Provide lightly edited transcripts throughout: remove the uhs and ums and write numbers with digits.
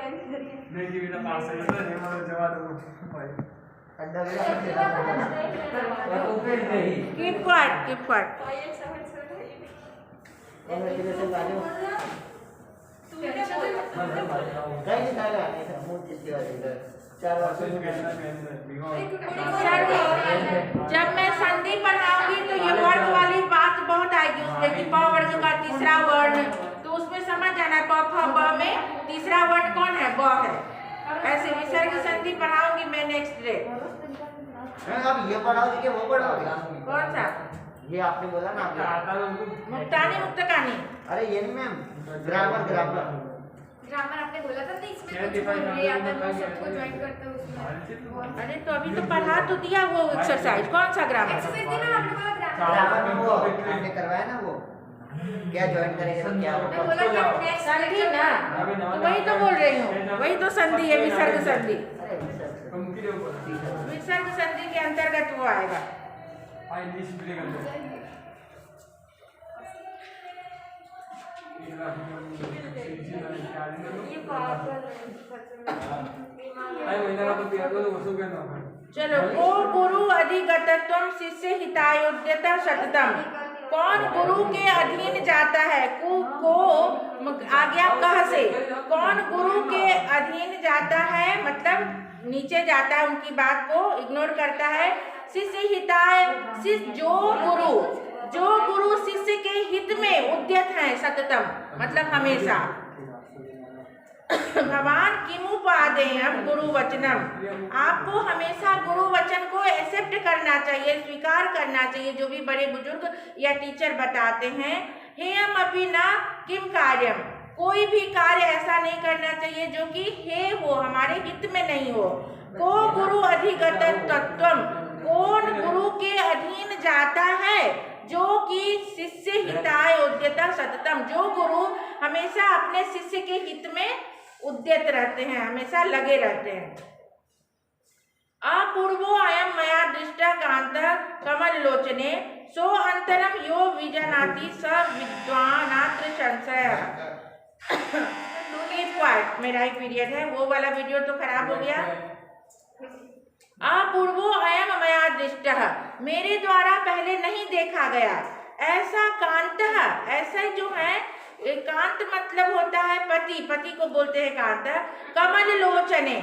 नहीं कि बिना पास से तो नहीं मतलब जवाब दो भाई कीप क्वाइट जब मैं संधि पढ़ाऊंगी तो ये वर्ग वाली बात बहुत आएगी उसमें कि प वर्ग का तीसरा वर्ण, तो उसमें समझ जाना है प फ ब में तीसरा वर्ण कौन है? ब है। ऐसे विसर्ग संधि पढ़ाऊंगी मैं नेक्स्ट डे। आप ये पढ़ाओगे कि वो पढ़ाओगे? कौन सा? ये आपने बोला ना मुक्तानी मुक्तकानी। अरे ये नहीं मैम, ग्रामर आपने बोला था ना इसमें कुछ बोल रही है, वो सबको ज्वाइन करते हो उसमें। अरे तो अभी तो पढ़ा तो दिया वो एक्सरसाइज, कौन सा ग्रामर? एक्सरसाइज देना आपने बोला ग्रामर में वो आपने करवाया ना, वो क्या ज्वाइन करेंगे तो क्या मैं बोला कि नेक्स्ट संधि ना, तो वही तो बोल रही हूँ, वही तो संधि है, विसर्ग संधि। विसर्ग संधि के अंतर्गत वो आएगा। चलो, को गुरु अधिगतत्वम शिष्य हितायोद्यता सततम। कौन गुरु के अधीन जाता है? को आज्ञा कह से कौन गुरु के अधीन जाता है, मतलब नीचे जाता है, उनकी बात को इग्नोर करता है। शिष्य हिताय, जो गुरु शिष्य के हित में उद्यत है, सततम मतलब हमेशा। भगवान किमुपादे अब गुरु वचनम, आपको हमेशा गुरु वचन को एक्सेप्ट करना चाहिए, स्वीकार करना चाहिए, जो भी बड़े बुजुर्ग या टीचर बताते हैं। हेयम अपि न किम कार्यम, कोई भी कार्य ऐसा नहीं करना चाहिए जो कि हे हो, हमारे हित में नहीं हो। को गुरु अधिगतत्वम, कौन गुरु के अधीन जाता है? जो कि शिष्य हिताय उद्यता सततम, जो गुरु हमेशा अपने शिष्य के हित में उद्यत रहते हैं, हमेशा लगे रहते हैं। अपूर्वो अयम मया दृष्टा कांत कमल लोचने, सो अंतरम यो विजनाति स विद्वानात्र संशय। मेरा ही पीरियड है, वो वाला वीडियो तो खराब हो गया। अपूर्वो अयम मया दृष्टः, मेरे द्वारा पहले नहीं देखा गया, ऐसा कांत, ऐसा जो है, कांत मतलब होता है पति, पति को बोलते हैं कांत। कमल लोचने,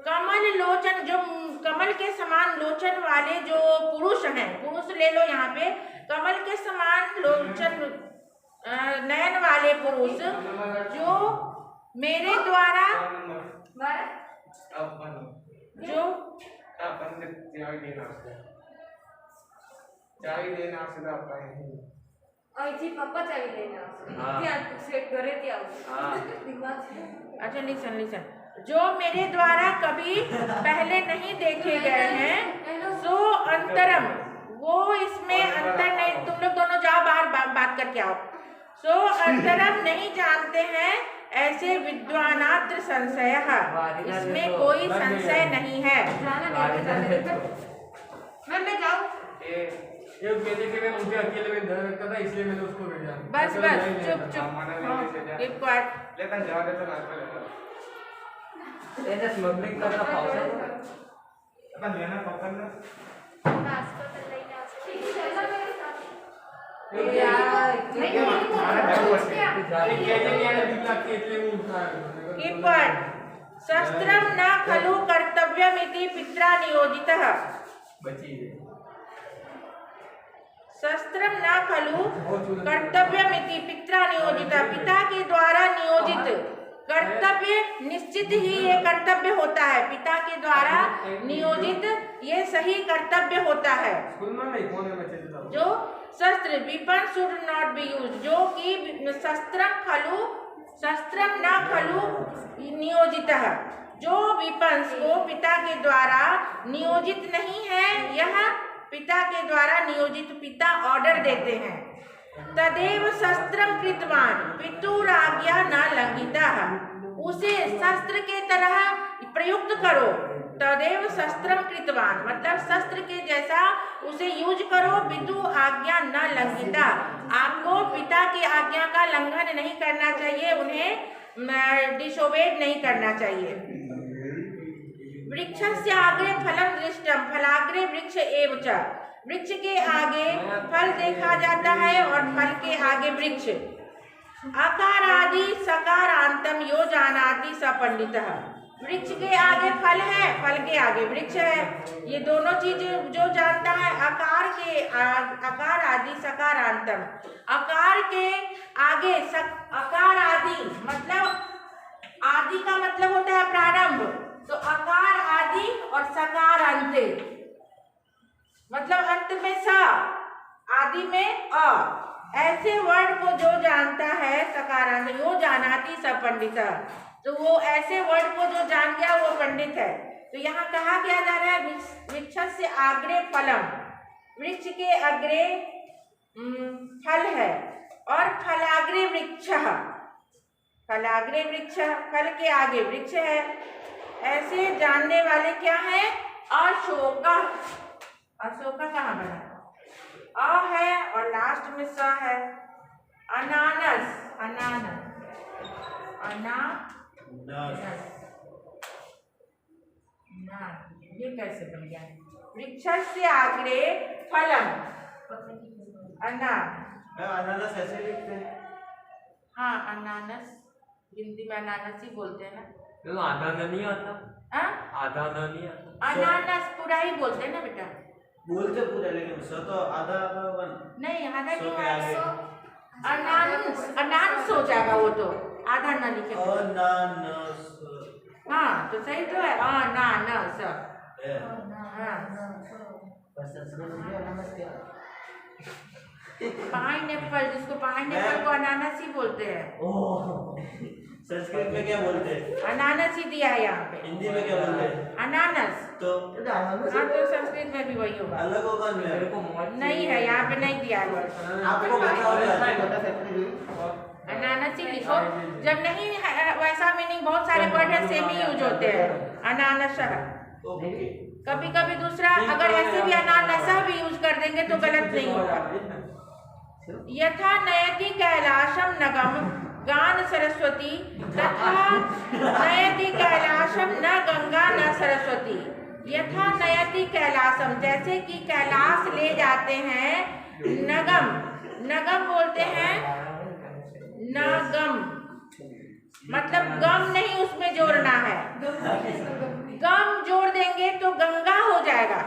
कमल लोचन, जो कमल के समान लोचन वाले जो पुरुष हैं, पुरुष ले लो यहाँ पे, कमल के समान लोचन नयन वाले पुरुष जो मेरे द्वारा जो पप्पा चावी लेना सेट करे अच्छा लिसन, जो मेरे द्वारा कभी पहले नहीं देखे गए हैं, सो अंतरम, वो इसमें अंतर नहीं, तुम लोग दोनों जाओ बाहर बात करके आओ। सो अंतरम नहीं जानते हैं, ऐसे विद्वानात्र संशय, इसमें कोई संशय नहीं है। मैं जाऊँ? एक कहते कि मैं उनके अकेले में डर लगता था, इसलिए मैंने उसको भेजा। बस चुप कीप क्वाइट। लेकिन जवाब देता ना ये स्मगलिंग करना पाऊँ अपन लेना पकड़ना शस्त्रम न खलु कर्तव्यमिति पित्रा नियोजितः, शस्त्रम न खलु कर्तव्यमिति पित्रा नियोजितः, पिता के द्वारा नियोजित कर्तव्य, निश्चित ही ये कर्तव्य होता है, पिता के द्वारा नियोजित ये सही कर्तव्य होता है। जो शस्त्र, weapon should not be used, जो कि शस्त्रम न खलु नियोजितः, जो weapons को पिता के द्वारा नियोजित नहीं है, यह पिता के द्वारा नियोजित, पिता ऑर्डर देते हैं। तदेव शस्त्रम कृतवान पितुराज्ञा न लंघितः, उसे शस्त्र के तरह प्रयुक्त करो। तदेव शस्त्रम कृतवान मतलब शस्त्र के जैसा उसे यूज करो। पितु आज्ञा न लंघिता, आपको पिता की आज्ञा का लंघन नहीं करना चाहिए, उन्हें डिसोबेड नहीं करना चाहिए। वृक्षस्य आग्रे फलं दृष्टम फलाग्रे वृक्ष एव च, वृक्ष के आगे फल देखा जाता है और फल के आगे वृक्ष। अकारादि सकारांतम यो जानाति स पंडितः, वृक्ष के आगे फल है, फल के आगे वृक्ष है, ये दोनों चीज जो जानता है। अकार आदि सकारांतम, अकार के आगे अकार आदि मतलब आदि का मतलब होता है प्रारंभ, तो अकार आदि और सकार अंते मतलब अंत में स, आदि में अ, ऐसे वर्ड को जो जानता है सकारांत यो जानाति स पंडितः, तो वो ऐसे वर्ड को जो जान गया वो पंडित है। तो यहाँ कहा क्या जा रहा है, वृक्षस्य आग्रे फलम, वृक्ष के अग्रे फल है और फलाग्रे वृक्ष, फलाग्रे वृक्ष फल के आगे वृक्ष है। ऐसे जानने वाले क्या है, अशोका, अशोका कहाँ बना, अ है और लास्ट में स है। अनानस, अनानस, ये कैसे बन गया, वृक्षस्य आग्रे फलम, अनानास ऐसे लिखते हैं। हाँ अनानस, हिंदी में अनानस ही बोलते हैं ना। तो आधा न नहीं आता, आधा न नहीं आता, अनानस पूरा ही बोलते हैं ना बेटा, बोलते पूरा लेकिन सो तो आधा आधा बन नहीं आधा नहीं, सो के आगे अनानस, अनानस हो जाएगा वो तो, आधा न लिखे। अनानास, हाँ तो सही तो है, अनानस। हाँ पर संस्कृत में अनानस क्या? पाइनएप्पल, जिसको पाइनएप्पल को अनानस ही बोलते हैं। ओह, संस्कृत में क्या बोलते हैं? अनानस ही दिया है यहाँ पे। हिंदी में क्या बोलते हैं? अनानस। तो हाँ तो संस्कृत में भी वही होगा। अलग होगा मेरे को नहीं? मौत नहीं है, यहाँ पे नहीं दिया है। आपको पता होगा। अनानस ही लिखो, जब नहीं है वैसा मीनिंग बहुत सारे वर्ड है सेम ही यूज होते हैं। अनानस, ओके। कभी कभी दूसरा अगर ऐसे भी अनानसा भी यूज कर देंगे तो गलत नहीं होगा। यथा नयति कैलाशम नगम गान सरस्वती तथा नयति कैलाशम न गंगा न सरस्वती। यथा नयति कैलाशम, जैसे कि कैलाश ले जाते हैं, नगम, नगम बोलते हैं, नगम मतलब गम नहीं उसमें जोड़ना है, गम जोड़ देंगे तो गंगा हो जाएगा।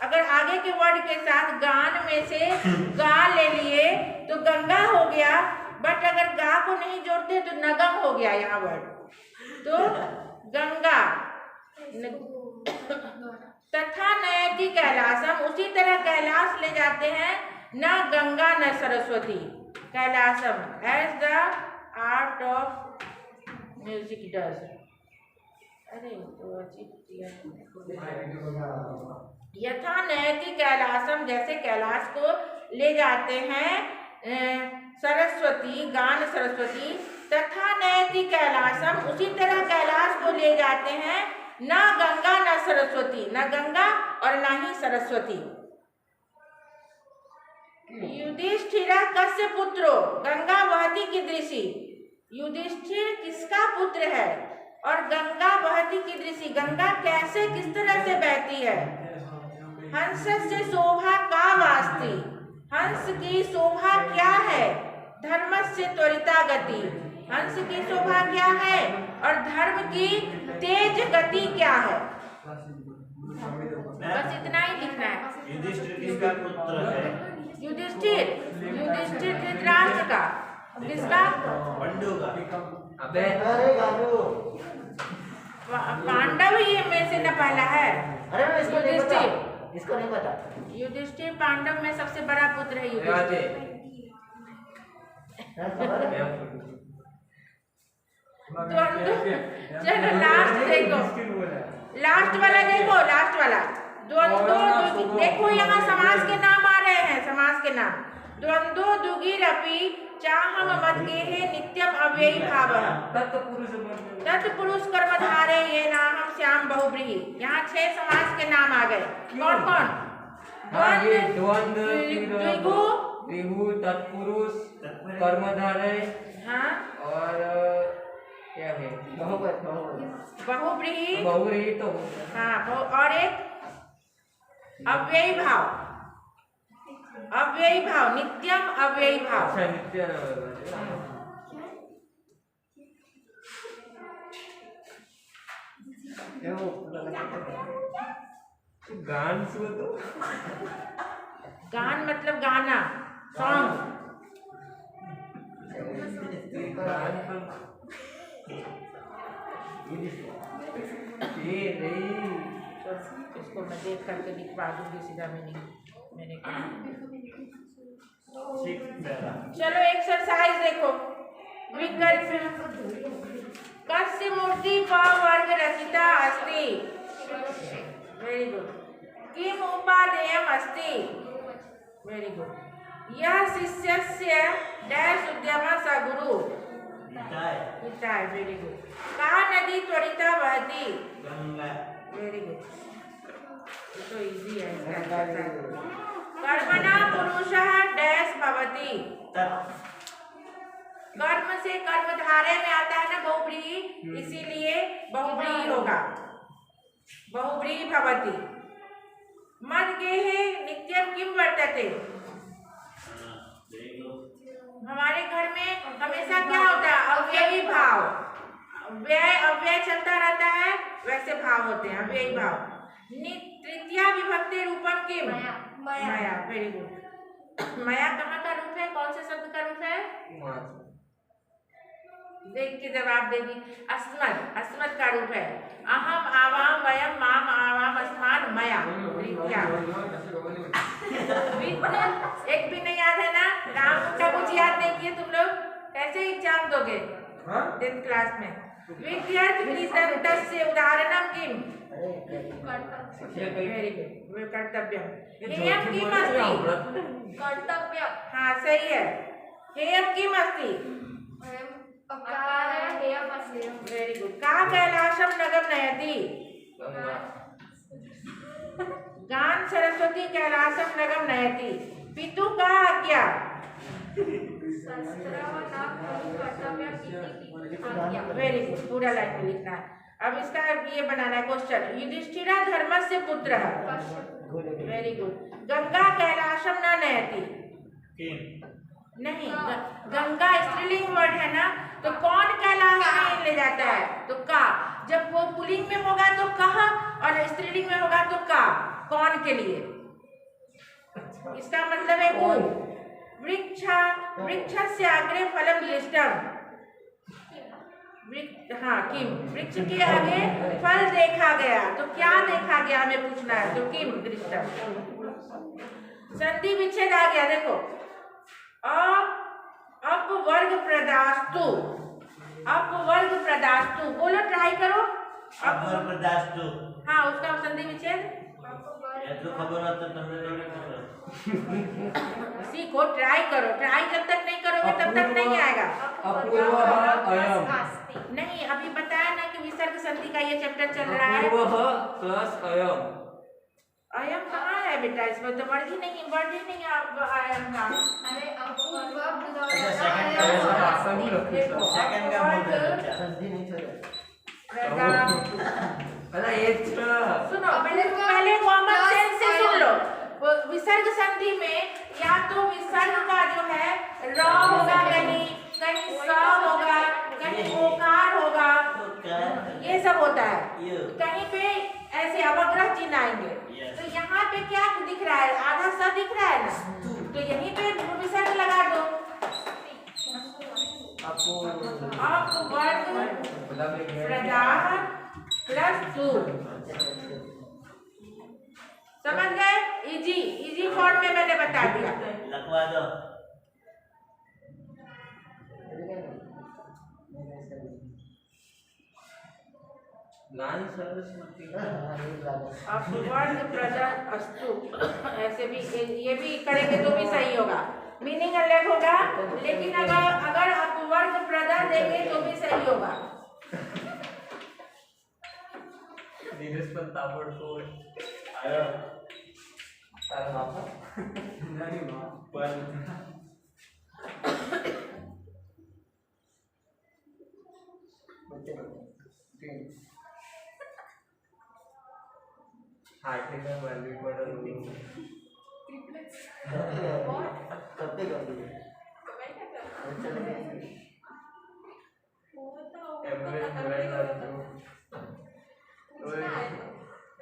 अगर आगे के वर्ड के साथ गान में से गा ले लिए तो गंगा हो गया, बट अगर गा को नहीं जोड़ते तो नगम हो गया यहाँ वर्ड, तो गंगा। तथा नयति कैलाशम, उसी तरह कैलाश ले जाते हैं, न गंगा न सरस्वती। कैलाशम as the art of music does. अरे तो यथा नयति कैलाशम, जैसे कैलाश को ले जाते हैं सरस्वती, गान सरस्वती। तथा नयति कैलाशम, उसी तरह कैलाश को ले जाते हैं, न गंगा न सरस्वती, न गंगा और न ही सरस्वती। युधिष्ठिर कस्य पुत्रो गंगा वहती कीदृशी। युधिष्ठिर किसका पुत्र है और गंगा वहती कीदृशी, गंगा कैसे किस तरह से बहती है। हंस से शोभा का वास्ति, हंस की शोभा क्या है, धर्म से त्वरिता गति, हंस की शोभा क्या है और धर्म की तेज गति क्या है। बस इतना ही लिखना है। युधिष्ठिर किसका पुत्र है? युधिष्ठिर, युधिष्ठिर धृतराष्ट्र का, किसका, पंडु का। अबे अरे गालू, पांडव ये में से न पहला है। अरे मैं इसको नहीं पता, युधिष्ठिर, इसको नहीं पता। युधिष्ठिर पांडव में सबसे बड़ा पुत्र है युधिष्ठिर। चलो लास्ट देखो, लास्ट वाला देखो, लास्ट वाला द्वंद्व। देखो यहाँ समास के नाम आ रहे हैं, समास के नाम। द्वंद्व दुगिरपि चाहम मद्गेहे नित्यम अव्ययी भावः तत्पुरुष कर्मधारे ये नाहम श्याम बहुब्रीहि। यहाँ 6 समास के नाम आ गए। कौन कौन? द्वंद्व, द्विगु, तत्पुरुष, कर्मधारय, हाँ और क्या है? बहुवचन बहुव्रीहि, बहुव्रीहि तो हाँ और एक अव्ययी भाव, अव्ययी भाव, नित्यम अव्ययी भाव। अच्छा नित्य गान सुनो तो गान मतलब गाना, सॉन्ग। गान तो ये नहीं इसको मैं देख करके लिखवा दूंगी सीधा मैंने कहा। चलो एक्सरसाइज देखो। विकल्प कस्य मूर्ति वर्ग रचिता अस्ति। Very good. किम उपादेयम् अस्ति। Very good. यह शिष्यस्य डैश उद्यमः स गुरु। हिताय। Very good. का नदी त्वरिता बहती। गंगा। Very good. ये तो इजी है इसका आंसर। कर्मणा पुरुषः डैश भवति। कर्म से कर्मधारय में आता है ना बहुव्रीहि, इसीलिए बहुव्रीहि होगा। बहुव्रीहि भवति। मद्गेहे नित्यं किम वर्तते। हमारे घर में हमेशा क्या होता है, अव्ययी भाव। व्यय अव्यय चलता रहता है, वैसे भाव होते हैं अव्ययी भाव। तृतीया विभक्ति रूपम किम। माया। Very good. माया कहाँ का रूप है, कौन से शब्द का रूप है। देख के जवाब देगी। अस्मत्, अस्मत् का रूप है। अहम आवाम वयम माम आवाम अस्मान मया। एक भी नहीं याद है ना, राम का कुछ याद नहीं किए तुम लोग, कैसे एग्जाम दोगे 10th क्लास में। विद्यार्थी कृतस्य उदाहरणम किम। Very good. कर्तव्यम। हेयम किम अस्ति। कर्तव्य। हाँ सही है। हेयम किम अस्ति। Very good. का कैलाशम नगम नयति। गान सरस्वती कैलाशम नगम नयति। पितु का आज्ञा। Very good. पूरा लाइन में लिखना है। अब इसका ये बनाना है क्वेश्चन। युधिष्ठिरा धर्मस्य पुत्रः। Very good. गंगा कैलाशम न नयति। नहीं, गंगा स्त्रीलिंग वर्ड है ना, तो कौन कैलाश में ले जाता है, तो का। जब वो पुल्लिंग में होगा तो कह, और स्त्रीलिंग में होगा तो का, कौन के लिए। इसका मतलब है उ। वृक्षस्य अग्रे फलम दृष्टम। हाँ किम। वृक्ष के आगे फल देखा गया, तो क्या देखा गया हमें पूछना है, तो किम दृष्टम। संधि विच्छेद आ गया देखो। अपवर्ग प्रदास्तु। अपवर्ग प्रदास्तु बोलो, ट्राई करो। अपवर्ग प्रदास्तु। हाँ उसका संधि विच्छेद ये तो खबर आता तुमने नहीं करो। सीखो, ट्राई करो। ट्राई जब तक नहीं करोगे तब तक नहीं आएगा। अपूर्वः अयम्। नहीं, अभी बताया ना कि विसर्ग संधि का ये चैप्टर चल रहा है। अपूर्वः प्लस अयम्। अयम कहाँ है बेटा, इसमें तो वर्ड ही नहीं है अयम का। अरे अपूर्व सेकंड का बोल रहे हो क्या? संधि नहीं छोड़े। सुनो पहले कॉमन सेंस से सुन लो। विसर्ग संधि में या तो विसर्ग का जो है र होगा, कहीं कहीं स होगा, कहीं ओकार होगा, ये सब होता है। कहीं पे ऐसे अवग्रह चिन्ह आएंगे। तो यहाँ पे क्या दिख रहा है, आधा स दिख रहा है ना, तो यहीं पे विसर्ग लगा दो। अपवर्ग प्रदाह प्लस टू। समझ गए। इजी फॉर्म में मैंने बता दिया। लगवा दो। गान सरस्वती। अपवर्ग प्रदाह अस्तु। ऐसे भी ये भी करेंगे तो भी सही होगा, मीनिंग अलग होगा, लेकिन अगर अपवर्ग प्रदाह देंगे तो भी सही होगा। ताबड़तोड़ आयो। तारा बापा नहीं मां पर हार्ट का वैल्यू बड़ा कब तक कर दिए एम्बुलेंस पूरा ही लग दो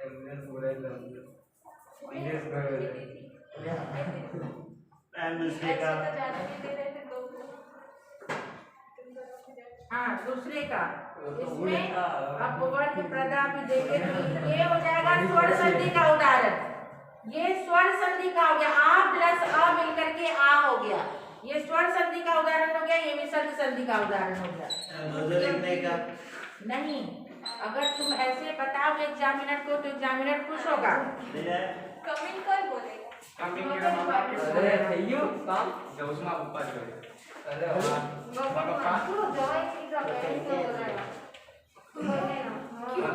एम्बुलेंस पूरा ही लग दो सीरियस कर एंड दूसरे का हाँ दूसरे का इसमें अब वर्ग प्रदा भी देंगे तो ये हो जाएगा स्वर संधि का उदाहरण। ये स्वर संधि का हो गया, आ प्लस अ मिलकर के आ हो गया। ये स्वर संधि का उदाहरण हो गया, ये विसर्ग संधि का उदाहरण हो गया। लिखने का नहीं, अगर तुम ऐसे बताओगे एग्जामिनर को तो एग्जामिनर खुश होगा। कमिंग कर बोलेगा। कमिंग के मामा के अरे थैयो काम जब उसमें ऊपर करे अरे बाबा का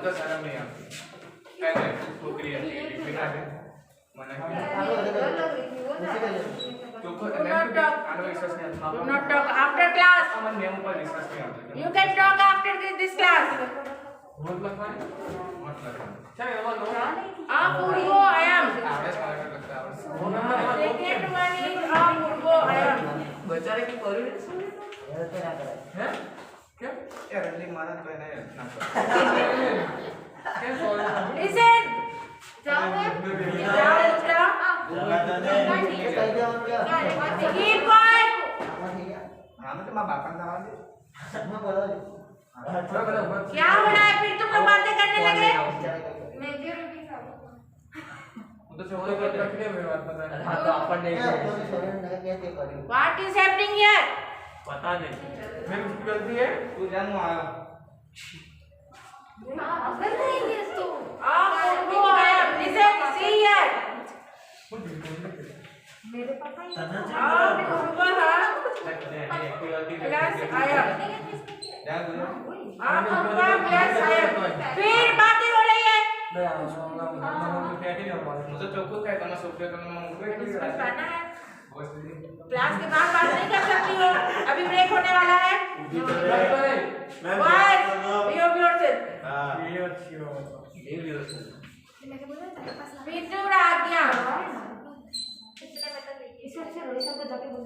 तो शर्म नहीं आती पहले उसको क्लियर लिखना है मना तो को विश्वास नहीं आता Do not talk after class. मन नियम पर विश्वास नहीं आता You can talk after this class. बहुत लगवाने मत लगवाने चल वो नो Apurvo I am. आवेश मार लगता है Second one is apurvo I am. बेचारे की करू ये तो ना करे हैं क्या यार रंडी मारा तो है ना कर क्या सॉरी Listen. जगह तो नहीं ये कर दिया और क्या Keep quiet. हां हां तो मां बापन दवा दे मैं बोला क्या हो रहा है फिर तुम लोग बातें करने लगे? मेजर भी था वो तो छोटे को रखने में बात पता है हां तो अपन नहीं तो सोने ना कैसे करी What is happening here? पता नहीं मैं कुछ गलती है तू जानू आया अगर नहीं है तो Apurvo I am. Listen, see here. मेरे पापा ही Apurvo plus I am. Apurvo plus I am. फिर बातें हो रही है। मुझे चौको कहता मैं सोफे का मैं मुझे डिस्कस करना है। क्लास के बाद बात नहीं कर सकती हो, अभी ब्रेक होने वाला है। Boys, behave yourself. ये अच्छी हो ये भी अच्छी मैंने बोला तेरे पास पितुर आज्ञा। कितने बेटा लेके इससे अच्छा रोहित को जाके बोल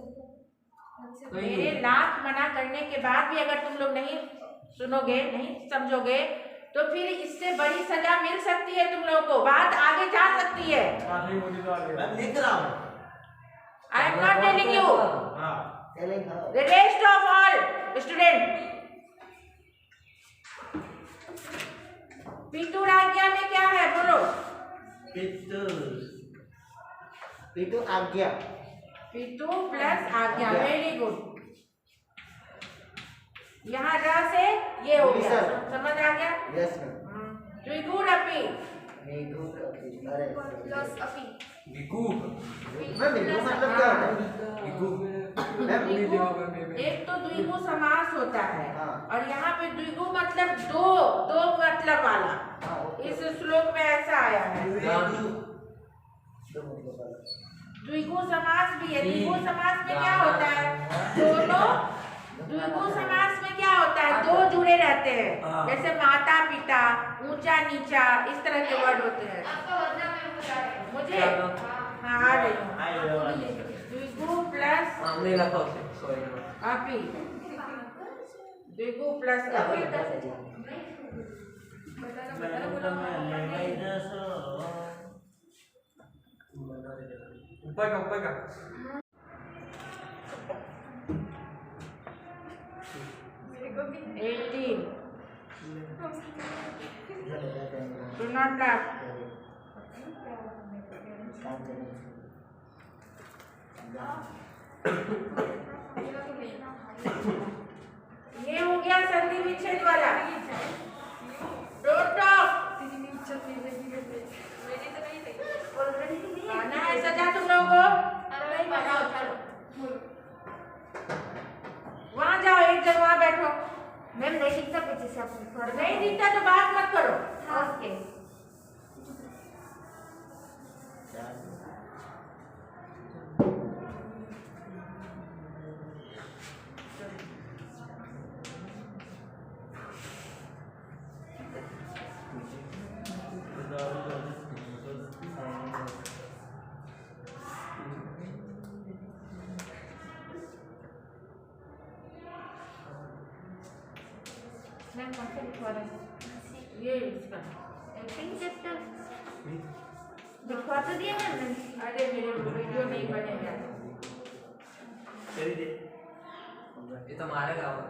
मेरे लाख मना करने के बाद भी अगर तुम लोग नहीं सुनोगे, नहीं समझोगे, तो फिर इससे बड़ी सजा मिल सकती है तुम लोगों को, बात आगे जा सकती है। आगे मुझे तो आगे मैं लिख रहा हूँ I am not telling you. हाँ टेलिंग हां The rest of all student. पितुर आज्ञा में क्या है बोलो? पीटू आज्ञा पितु प्लस आज्ञा, वेरी गुड। यहाँ र से ये हो गया, समझ आ गया? यस मैम द्विगुणपि नीगू अरे प्लस अपी विकू मैम नीगू मतलब क्या होता है विकू द्विगु एक तो द्विगु समास होता है हाँ। और यहाँ पे द्विगु मतलब दो दो मतलब वाला। हां ओके इस श्लोक में ऐसा आया है। दो मतलब वाला द्विगु समास भी है। द्विगु समास में क्या होता है? दोनों द्विगु समास में क्या होता है? दो जुड़े रहते हैं, जैसे माता पिता, ऊंचा नीचा, इस तरह के वर्ड होते हैं। आपका वरना में हो जाएगा मुझे हाँ आ रही हूँ। द्विगु प्लस हमने रखा उसे सॉरी अपि, द्विगु प्लस अपि। ऊपर का 18 Do not laugh. ये हो गया संधि विच्छेद वाला। Don't talk. आना है सजा तुम लोगों को। वहाँ जाओ, एक जगह वहाँ बैठो। मैम नहीं दिखता पीछे से आपको नहीं दिखता तो बात मत करो। ओके अध्ययन कौन सा लिखवा रहे हैं? ये इसका एक्टिंग चैप्टर लिखवा तो दिया मैंने। अरे मेरे वीडियो नहीं बनेगा। तेरी दे ये तो मारेगा वो।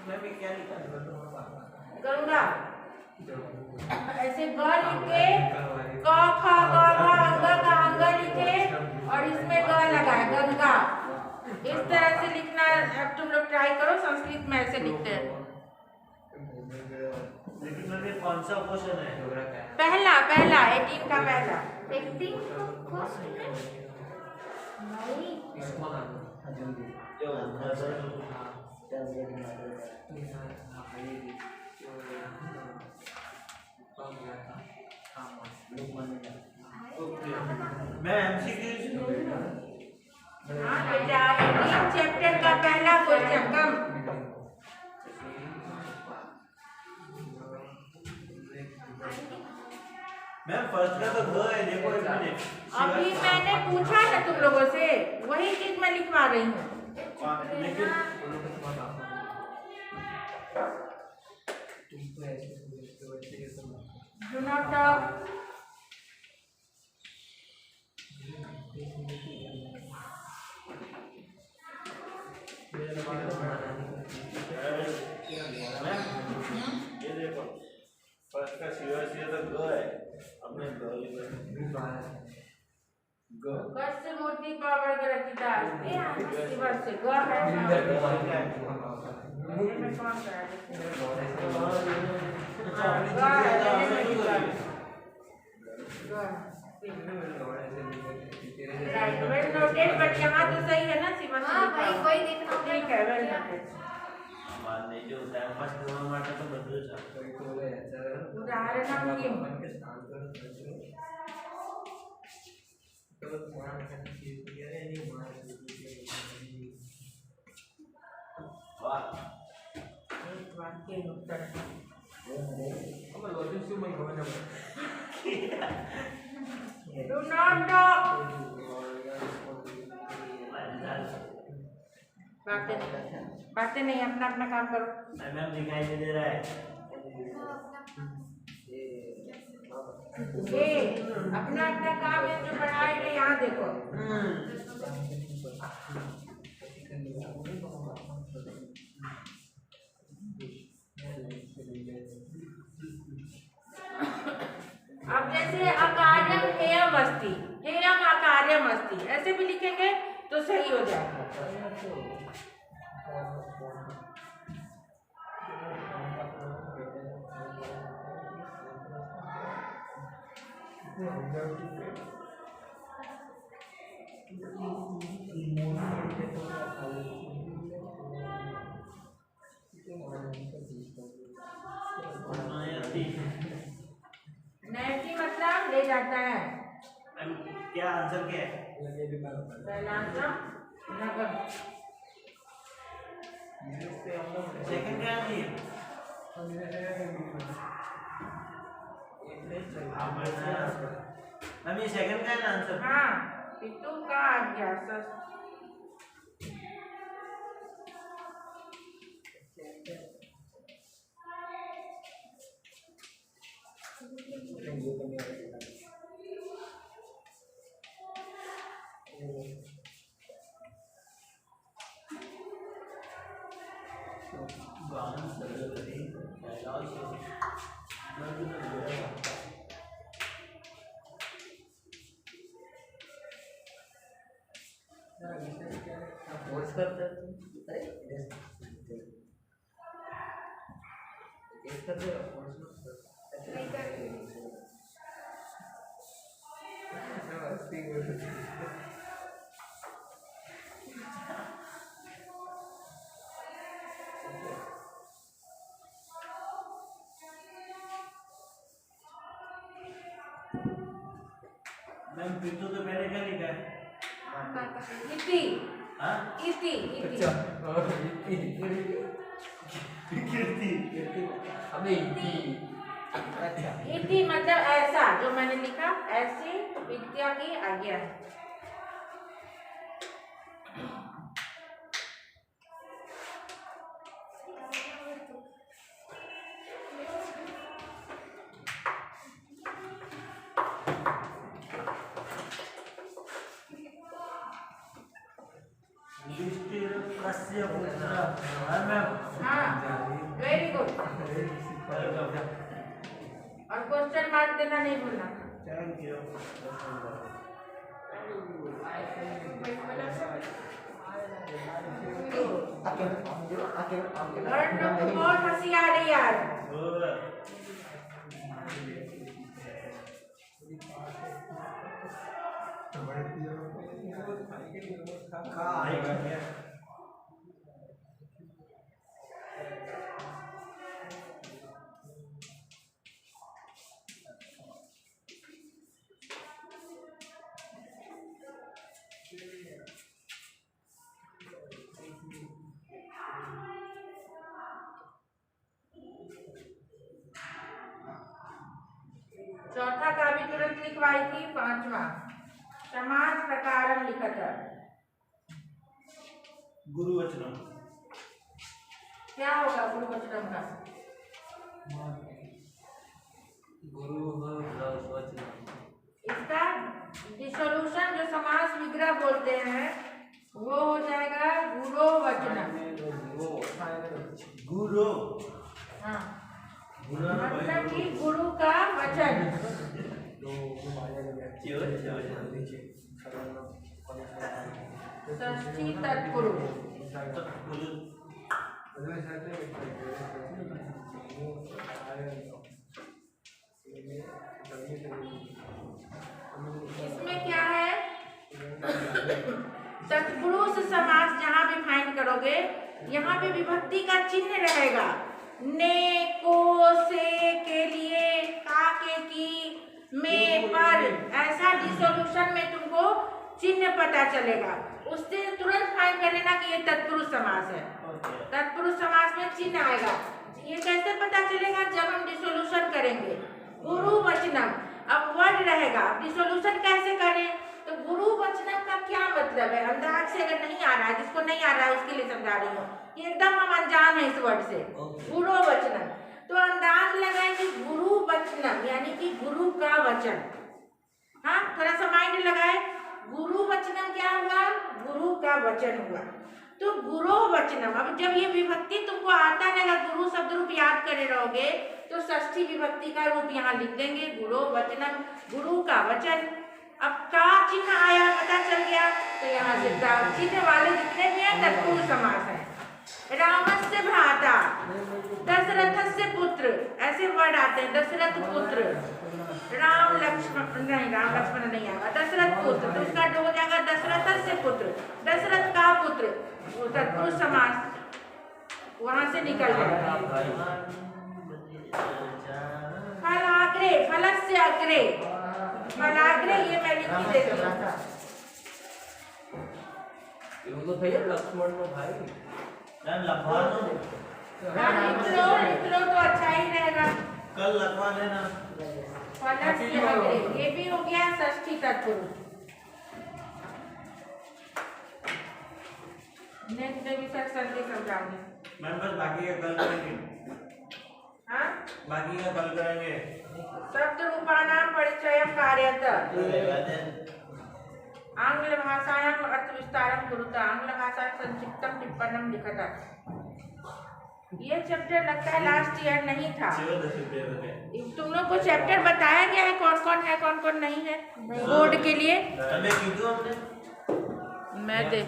मैं भी क्या लिखा गंगा ऐसे ग लिख के क ख ग घ अंग का अंग लिखे और इसमें ग लगाए गंगा। इस तरह से लिखना। अब तुम लोग ट्राई करो, संस्कृत में ऐसे लिखते हैं। लेकिन मैंने कौन सा क्वेश्चन है? पहला 18 का पहला। एक्टिंग क्वेश्चन है नहीं इसको ना जो मैं एमसीक्यू हाँ बेटा, 18 चैप्टर का पहला क्वेश्चन कम। मैम फर्स्ट का तो ग है, देखो इसमें अभी मैंने पूछा ना तुम लोगों से, वही चीज मैं लिखवा रही हूँ। लेकिन Do not talk. ये देखो फर्स्ट का सीधा तो ग है, अपने कष्ट मूर्ति पावर ग्रथिता शिवर से ग है। में कौन करा राइट, वेल नोटेड। बट यहाँ तो सही है ना शिवर? हाँ भाई वही देखना होगा। ठीक है, वेल नोटेड। मानने जो टाइम पास करने માટે તો બધું છે। उदाहरण किम વાહ एक वाक्य उत्तर। Do not talk. बातें नहीं, अपना अपना काम करो। मैम दिखाई नहीं दे रहा है। ये अपना अपना काम है जो पढ़ाएंगे, यहाँ देखो। अब जैसे अकार्यम हेयम अस्ति, हेयम अकार्यम अस्ति, ऐसे भी लिखेंगे तो सही हो जाएगा। नैति मतलब ले जाता है। मैम क्या आंसर क्या है? पहला आंसर नगर। सेकंड क्या है? मैम ये सेकंड का है ना आंसर? हाँ, पितु का आज्ञा सस। फोर्स करते हैं। अरे कर दे, फोर्स मत कर। नहीं कर रही। मैम पीतू तो मैंने क्या लिखा है? माता इति हाँ? इति इति अच्छा कीर्ति। अबे इति अच्छा इति मतलब ऐसा, जो मैंने लिखा ऐसी विद्या की आज्ञा है। युधिष्ठिर कस्य पुत्र। हाँ मैम। हाँ वेरी गुड। और क्वेश्चन मार्क देना नहीं भूलना। Thank you. लर्न बहुत हंसी आ रही यार। चौथा का भी तुरंत लिखवाई थी। पांचवा समाज प्रकारम लिखा था। गुरु वचनम। क्या होगा गुरु वचनम का? इसका डिसोल्यूशन जो समास विग्रह बोलते हैं वो हो जाएगा गुरो वचनम। गुरु। हाँ गुरु मतलब कि गुरु का वचन। षष्ठी तत्पुरुष। इसमें क्या है? तत्पुरुष समास जहाँ भी फाइंड करोगे यहाँ पे विभक्ति का चिन्ह रहेगा। ने, को, से, के लिए, का, के, की, में, पर, ऐसा डिसोल्यूशन में तुमको चिन्ह पता चलेगा। उससे तुरंत फाइंड कर लेना कि ये तत्पुरुष समास है। तत्पुरुष समास में चिन्ह आएगा। ये कैसे पता चलेगा? जब हम डिसोल्यूशन करेंगे। गुरु वचनम, अब वर्ड रहेगा, डिसोल्यूशन कैसे करें? तो गुरु वचनम का क्या मतलब है? अंदाज से अगर नहीं आ रहा है, जिसको नहीं आ रहा है उसके लिए समझा रही हूँ। ये एकदम हम अनजान है इस वर्ड से। गुरु वचनम तो अंदाज लगाएंगे गुरु वचनम यानी कि गुरु का वचन। हाँ थोड़ा सा माइंड लगाए। गुरु वचनम क्या हुआ? गुरु का वचन हुआ। तो गुरु वचनम, अब जब ये विभक्ति तुमको आता रहेगा, गुरु शब्द रूप याद करे रहोगे तो षष्ठी विभक्ति का रूप यहाँ लिख देंगे गुरु वचनम, गुरु का वचन। अब का चिन्ह आया पता चल गया तो यहाँ से का चिन्ह वाले जितने भी हैं तत्पुरुष समास है। रामस्य भ्राता, दशरथ से पुत्र, ऐसे वर्ड आते हैं। दशरथ पुत्र, राम लक्ष्मण नहीं, राम लक्ष्मण नहीं आएगा। दशरथ पुत्र तो उसका हो जाएगा दशरथ से पुत्र, दशरथ का पुत्र, वो तत्पुरुष समास वहां से निकल जाएगा। फलाग्रे, फलस्य अग्रे, फलाग्रे ये मैं लिख देती हूँ। એવું તો થઈ લક્ષ્મણ નો ભાઈ मैम लखवा दो। लिख लो तो अच्छा ही रहेगा। कल लखवा देना। फलस्य अग्रे ये भी हो गया षष्ठी तत्पुरुष। नेक्स्ट डे भी सेक्शन के समझाऊंगी। मैम बस बाकी का कल करेंगे। हाँ बाकी का कल करेंगे। शब्द रूपाणाम परिचयम कार्यतः आंग्ल भाषायां अर्थ विस्तारम कुरुता, आंग्ल भाषा संक्षिप्तम टिप्पणम लिखता। ये चैप्टर लगता है लास्ट ईयर नहीं था। तुम लोग को चैप्टर बताया गया है कौन कौन है कौन कौन नहीं है बोर्ड के लिए? हमने मैं देख